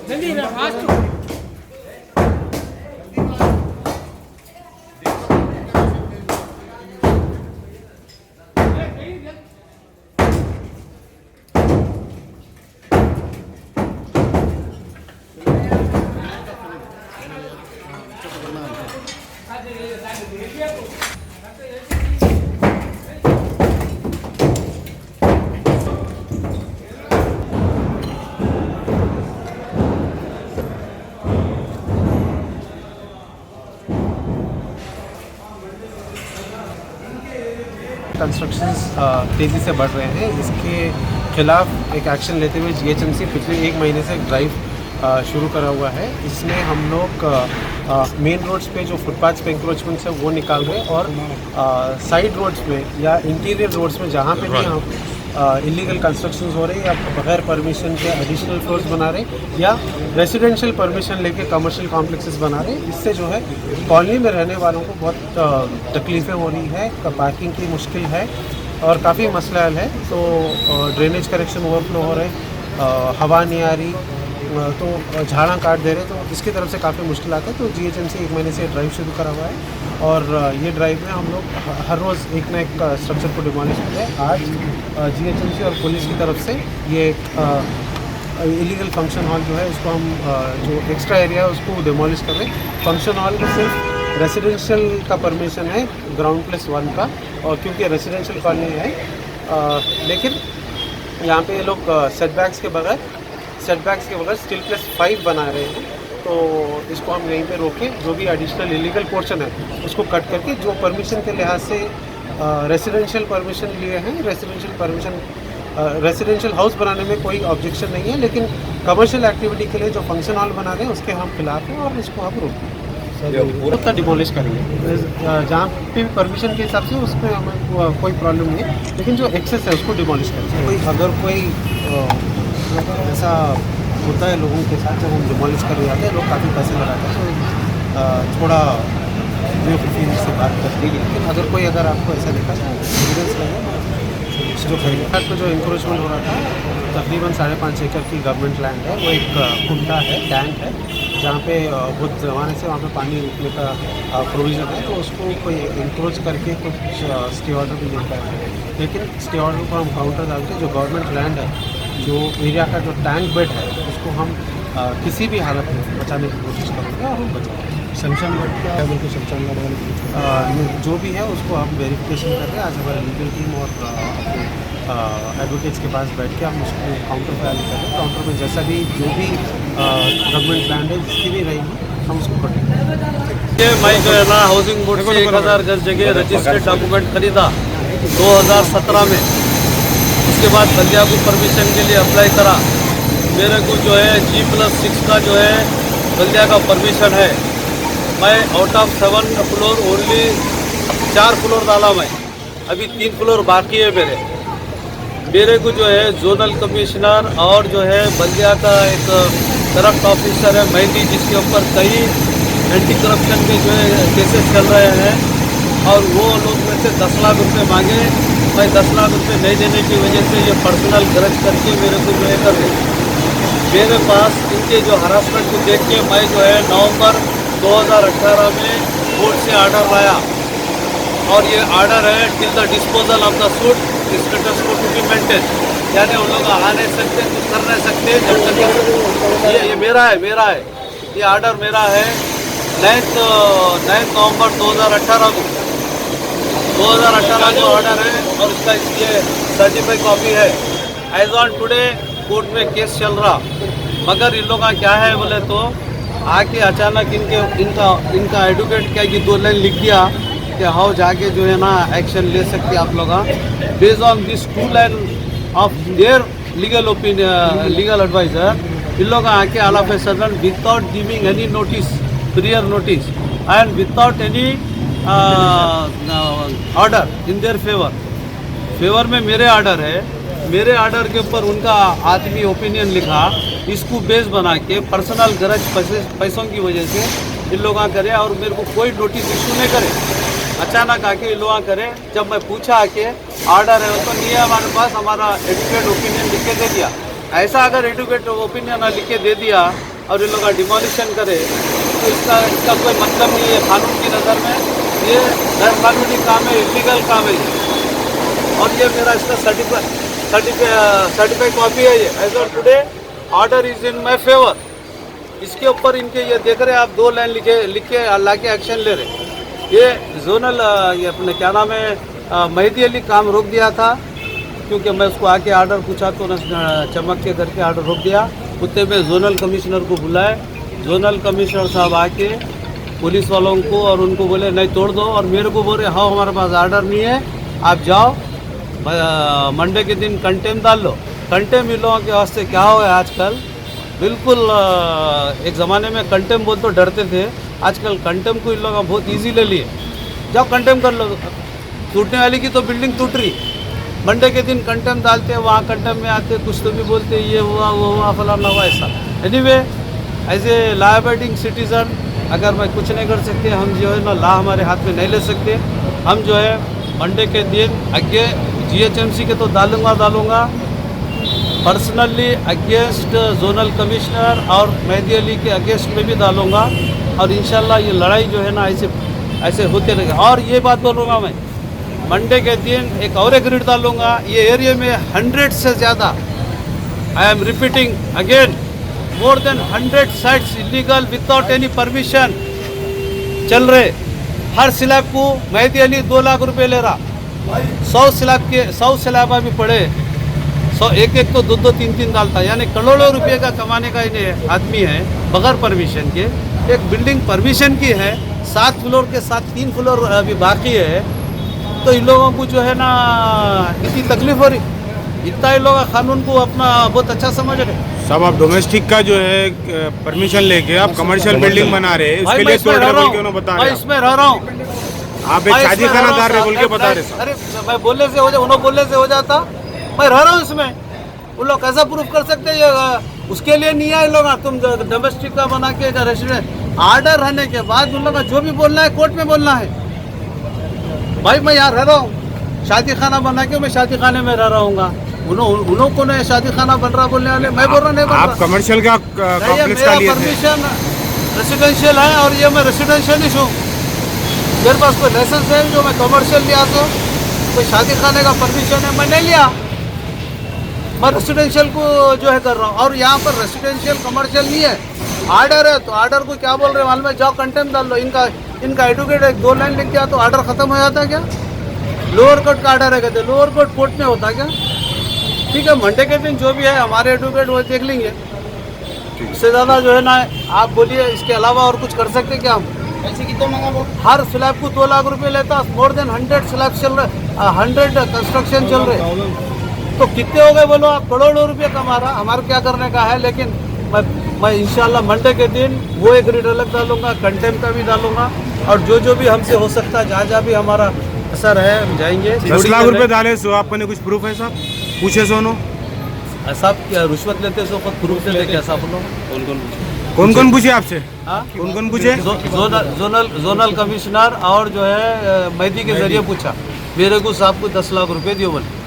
जल्दी ना fast constructions तेज़ी से बढ़ रहे हैं। इसके खिलाफ एक एक्शन लेते हुए जीएचएमसी पिछले 1 महीने से ड्राइव शुरू करा हुआ है। इसमें हम लोग मेन रोड्स पे जो फुटपाथ पे इंक्रोचमेंट्स है वो निकाल रहे हैं और साइड रोड्स में या इंटीरियर रोड्स में जहाँ पे भी हम इलीगल कंस्ट्रक्शंस हो रही है या बगैर परमिशन के एडिशनल फ्लोर्स बना रहे या रेजिडेंशियल परमिशन लेके कमर्शियल कॉम्प्लेक्सेस बना रहे, इससे जो है कॉलोनी में रहने वालों को बहुत तकलीफ़ें हो रही है, पार्किंग की मुश्किल है और काफ़ी मसला हल है। तो ड्रेनेज करेक्शन ओवरफ्लो हो रहे, हवा नहीं आ रही, तो झाड़ा काट दे रहे, तो इसकी तरफ से काफ़ी मुश्किल आते हैं। तो जीएचएमसी 1 महीने से ड्राइव शुरू करा हुआ है और ये ड्राइव में हम लोग हर रोज़ एक ना एक स्ट्रक्चर को डिमोलिश करते हैं। आज जीएचएमसी और पुलिस की तरफ से ये इलीगल फंक्शन हॉल जो है उसको हम जो एक्स्ट्रा एरिया है उसको डिमोलिश कर रहे हैं। फंक्शन हॉल में सिर्फ रेसिडेंशियल का परमिशन है ग्राउंड +1 का, और क्योंकि रेसिडेंशियल कॉलोनी है लेकिन यहाँ पे ये लोग सेटबैक्स के बगैर स्टील +5 बना रहे हैं। तो इसको हम यहीं पे रोके, जो भी एडिशनल इलीगल पोर्शन है उसको कट करके जो परमिशन के लिहाज से रेसिडेंशियल परमिशन लिए हैं, रेसिडेंशियल हाउस बनाने में कोई ऑब्जेक्शन नहीं है, लेकिन कमर्शियल एक्टिविटी के लिए जो फंक्शन हॉल बना रहे हैं उसके हम खिलाफ हैं और इसको हम रोकें, पूरा डिमोलिश करेंगे। जहाँ पे परमिशन के हिसाब से उसमें हमें कोई प्रॉब्लम नहीं है, लेकिन जो एक्सेस है उसको डिमोलिश करेंगे। अगर कोई ऐसा होता है लोगों के साथ, जब हम डिमोलिश कर रहे जाते हैं लोग काफ़ी पैसे लगाते हैं, तो थोड़ा बेवकूफ़ी से बात करती है। लेकिन अगर आपको ऐसा दिखा तो एविडेंस लगे। जो खैरियात पर जो इंक्रोचमेंट हो रहा था तकरीबन 5.5 एकड़ की गवर्नमेंट लैंड है, वो एक कुंडा है, टैंक है, जहाँ पे बहुत ज़माने से वहाँ पे पानी रुकने का प्रोविज़न है। तो उसको कोई इंक्रोच करके कुछ स्टे ऑर्डर भी मिलता है, लेकिन स्टे ऑर्डर को हम काउंटर डाल के जो गवर्नमेंट लैंड है, जो एरिया का जो टैंक बेड है, उसको हम किसी भी हालत में बचाने की कोशिश करेंगे और हम बचाएंगे। शमशान घाट क्या है, बिल्कुल शमशान घाट जो भी है उसको हम वेरिफिकेशन कर रहे हैं। आज हमारे लीगल टीम और एडवोकेट्स के पास बैठ के हम उसको काउंटर फाइल कर रहे हैं। काउंटर में जैसा भी जो भी गवर्नमेंट लैंड है जिसकी भी रहेगी हम उसको करेंगे। मैं जो है ना हाउसिंग बोर्ड से 1000 गज जगह रजिस्टर्ड डॉक्यूमेंट खरीदा 2017 में। उसके बाद बंदिया को परमिशन के लिए अप्लाई करा। मेरे को जो है G+6 का जो है बंदिया का परमिशन है। मैं out of 7 floor only 4 floor डाला मैं, अभी 3 फ्लोर बाकी है मेरे को जो है जोनल कमिश्नर और जो है बंदिया का एक करप्ट ऑफिसर है मेहंदी, जिसके ऊपर कई एंटी करप्शन के जो है केसेस चल रहे हैं, और वो लोग में से 10 लाख रुपये मांगे। मैं 10 लाख रुपये नहीं देने की वजह से ये पर्सनल गरज करके मेरे को जो है कर रहे। मेरे पास इनके जो हरासमेंट को देख के मैं जो है नवंबर 2018 में कोर्ट से ऑर्डर लाया और ये ऑर्डर है till the disposal of the suit status को टू बी मेंटेन, यानी उन लोग आ नहीं सकते, कुछ कर नहीं सकते जब तक ये मेरा है ये ऑर्डर मेरा है 9 नवंबर 2018 को ऑर्डर है और इसका ये सर्टिफाइड कॉपी है। एज ऑन टुडे कोर्ट में केस चल रहा, मगर इन लोग का क्या है बोले तो आके अचानक इनका एडवोकेट क्या कि 2 लाइन लिख दिया कि हाँ जाके जो है ना एक्शन ले सकते आप लोग based on this 2 line of their legal opinion legal advisor. इन लोग आके all of a sudden without giving any notice prior notice and without any order in their favour में मेरे ऑर्डर है, मेरे ऑर्डर के ऊपर उनका आदमी ओपिनियन लिखा, इसको बेस बना के पर्सनल गरज पैसों की वजह से इन लोग करे और मेरे को कोई नोटिस इशू नहीं करे, अचानक आके इन लोग करे। जब मैं पूछा आके ऑर्डर है तो नहीं है हमारे पास, हमारा एडवोकेट ओपिनियन लिख के दे दिया। ऐसा अगर एडवोकेट ओपिनियन लिख के दे दिया और इन लोग का डिमोलिशन करे तो इसका कोई मतलब नहीं है कानून की नज़र में, ये गैर कानूनी काम है, इलीगल काम है और ये मेरा इसका सर्टिफाइड कॉपी है। ये as on today order is in my favour. इसके ऊपर इनके ये देख रहे हैं आप 2 लाइन लिख के ला के एक्शन ले रहे। ये जोनल ये अपने क्या नाम है मेहदी अली काम रोक दिया था, क्योंकि मैं उसको आके ऑर्डर पूछा तो उन्होंने चमक के करके ऑर्डर रोक दिया। उतने में जोनल कमिश्नर को बुलाए, जोनल कमिश्नर साहब आके पुलिस वालों को और उनको बोले नहीं तोड़ दो, और मेरे को बोले हाँ हमारे पास ऑर्डर नहीं है, आप जाओ मंडे के दिन कंटेम डाल लो। कंटेम इन लोगों के वास्ते क्या हो है आजकल, बिल्कुल एक ज़माने में कंटेम बोल तो डरते थे, आजकल कंटेम को इन लोग बहुत इजी ले लिए। जाओ कंटेम कर लो, टूटने वाली की तो बिल्डिंग टूट रही, मंडे के दिन कंटेम डालते, वहाँ कंटेम में आते कुछ तो भी बोलते ये हुआ वो हुआ फलाना हुआ ऐसा। Anyway as a law abiding citizen अगर मैं कुछ नहीं कर सकते, हम जो है ना लॉ हमारे हाथ में नहीं ले सकते, हम जो है मंडे के दिन आगे GHMC के तो डालूंगा पर्सनली अगेंस्ट जोनल कमिश्नर और मेहदी अली के अगेंस्ट में भी डालूंगा, और इंशाल्लाह ये लड़ाई जो है ना ऐसे होते रहेगा। और ये बात बोलूँगा मैं, मंडे के दिन एक और एक रीड डालूंगा, ये एरिया में 100 से ज़्यादा, I am repeating again, more than 100 sites illegal without any permission चल रहे। हर स्लैब को मेहदी अली 2 लाख रुपए ले रहा, 100 स्लैब भी पड़े, 100 एक तो 2 3 डालता, यानी करोड़ों रुपए का कमाने का इन्हें आदमी है बगैर परमिशन के। एक बिल्डिंग परमिशन की है, 7 फ्लोर के साथ 3 फ्लोर अभी बाकी है, तो इन लोगों को जो है ना इतनी तकलीफ हो रही, इतना इन लोग कानून को अपना बहुत अच्छा समझ रहे। सब आप डोमेस्टिक का जो है परमिशन लेके आप कमर्शियल बिल्डिंग बना रहे हैं, उसके लिए तोड़ रहे बोल के उन्होंने बता रहे। मैं इसमें रह रहा हूँ, आप एक शादी खानादार रहे बोल के बता रहे। अरे मैं बोलने से हो जाए, उन्होंने बोलने से हो जाता, मैं रह रहा हूँ इसमें। उन लोग कैसा प्रूफ कर सकते हैं, ये उसके लिए नहीं आए लोग, तुम डोमेस्टिक का बना के रेसिडेंट ऑर्डर रहने के बाद उन लोग का जो भी बोलना है कोर्ट में बोलना है। भाई मैं यहाँ रह रहा हूँ, शादी खाना बना के मैं शादी खाने में रह रहा हूँ, उन्होंने ने शादी खाना बन रहा बोलने वाले, मैं बोल रहा नहीं बन रहा। आप कमर्शियल का कॉम्प्लेक्स का लिए थे, परमिशन रेसिडेंशियल है और ये मैं रेसिडेंशियलिस्ट हूँ, मेरे पास कोई लाइसेंस है जो मैं कमर्शियल लिया, तो कोई शादी खाने का परमिशन है मैं नहीं लिया, मैं रेसिडेंशियल को जो है कर रहा हूँ। और यहाँ पर रेसिडेंशियल कमर्शियल नहीं है, ऑर्डर है, तो ऑर्डर को क्या बोल रहे हैं मालूम है, जाओ कंटेम डाल लो। इनका एडवोकेट एक 2 लाइन लिख दिया तो ऑर्डर खत्म हो जाता है क्या? लोअर कोर्ट का ऑर्डर है, कहते लोअर कोर्ट में होता क्या? ठीक है, मंडे के दिन जो भी है हमारे एडवोकेट वो देख लेंगे, इससे ज़्यादा जो है ना आप बोलिए। इसके अलावा और कुछ कर सकते क्या हम? पैसे कितना मांगा वो? हर स्लैब को 2 लाख रुपए लेता, मोर देन 100 स्लैब चल रहे, 100 कंस्ट्रक्शन चल रहे, तो कितने हो गए बोलो आप? करोड़ों रुपये कमा रहा, हमारा क्या करने का है। लेकिन मैं इंशाल्लाह मंडे के दिन वो एक रीड अलग डालूंगा, कंटेम का भी डालूंगा, और जो भी हमसे हो सकता है जहाँ भी हमारा असर है हम जाएंगे। 10 लाख रुपए डाले सो आपने कुछ प्रूफ है साहब? पूछे सोनो साहब क्या रुश्वत लेते सो खुद प्रूफ लेते क्या साहब? कौन कौन पूछे आपसे? कौन पूछे? जोनल कमिश्नर और जो है मेहदी के जरिए पूछा, मेरे को साहब को 10 लाख रुपए दियो बोले।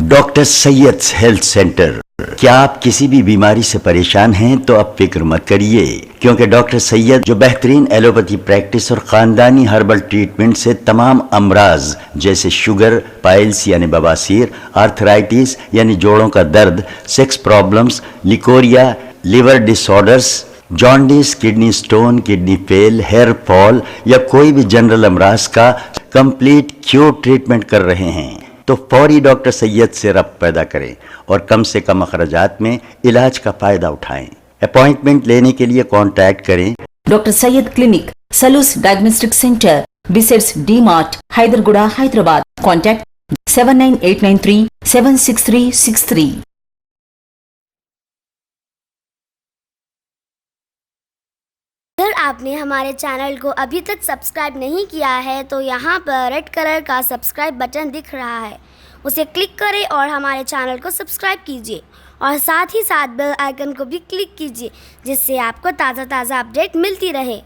डॉक्टर सैयद हेल्थ सेंटर क्या आप किसी भी बीमारी से परेशान हैं तो अब फिक्र मत करिए, क्योंकि डॉक्टर सैयद जो बेहतरीन एलोपैथी प्रैक्टिस और ख़ानदानी हर्बल ट्रीटमेंट से तमाम अमराज जैसे शुगर, पाइल्स यानी बवासीर, आर्थराइटिस यानी जोड़ों का दर्द, sex problems, leucorrhoea, liver disorders, jaundice, kidney stone, kidney fail, hair fall या कोई भी जनरल अमराज का कंप्लीट क्योर ट्रीटमेंट कर रहे हैं। तो फौरी डॉक्टर सैयद से रब्त पैदा करें और कम से कम अखराजात में इलाज का फ़ायदा उठाएं। अपॉइंटमेंट लेने के लिए कॉन्टैक्ट करें doctor Syed clinic, Salus diagnostic centre, बिसेट्स D Mart, Hyderguda, Hyderabad. Contact 79893 76363। अगर आपने हमारे चैनल को अभी तक सब्सक्राइब नहीं किया है तो यहाँ पर रेड कलर का सब्सक्राइब बटन दिख रहा है, उसे क्लिक करें और हमारे चैनल को सब्सक्राइब कीजिए और साथ ही साथ बेल आइकन को भी क्लिक कीजिए, जिससे आपको ताज़ा अपडेट मिलती रहे।